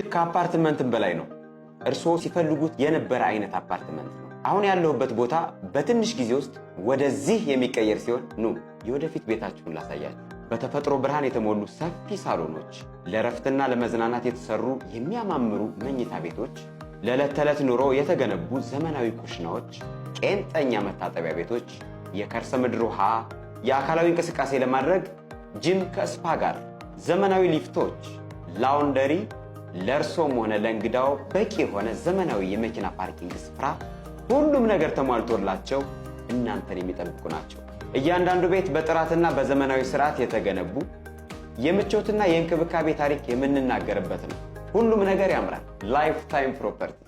ከአፓርትመንትም በላይ ነው። እርስዎ ሲፈልጉት የነበረ አይነት አፓርትመንት ነው። አሁን ያለሁበት ቦታ በትንሽ ጊዜ ውስጥ ወደዚህ የሚቀየር ሲሆን ኑ የወደፊት ቤታችሁን ላሳያችሁ። በተፈጥሮ ብርሃን የተሞሉ ሰፊ ሳሎኖች፣ ለረፍትና ለመዝናናት የተሰሩ የሚያማምሩ መኝታ ቤቶች፣ ለዕለት ተዕለት ኑሮ የተገነቡ ዘመናዊ ኩሽናዎች፣ ቄንጠኛ መታጠቢያ ቤቶች፣ የከርሰ ምድር ውሃ፣ የአካላዊ እንቅስቃሴ ለማድረግ ጂም ከስፓ ጋር፣ ዘመናዊ ሊፍቶች፣ ላውንደሪ፣ ለእርሶም ሆነ ለእንግዳው በቂ የሆነ ዘመናዊ የመኪና ፓርኪንግ ስፍራ፣ ሁሉም ነገር ተሟልቶላቸው እናንተን የሚጠብቁ ናቸው። እያንዳንዱ ቤት በጥራትና በዘመናዊ ስርዓት የተገነቡ የምቾትና የእንክብካቤ ታሪክ የምንናገርበት ነው። ሁሉም ነገር ያምራል። ላይፍ ታይም ፕሮፐርቲስ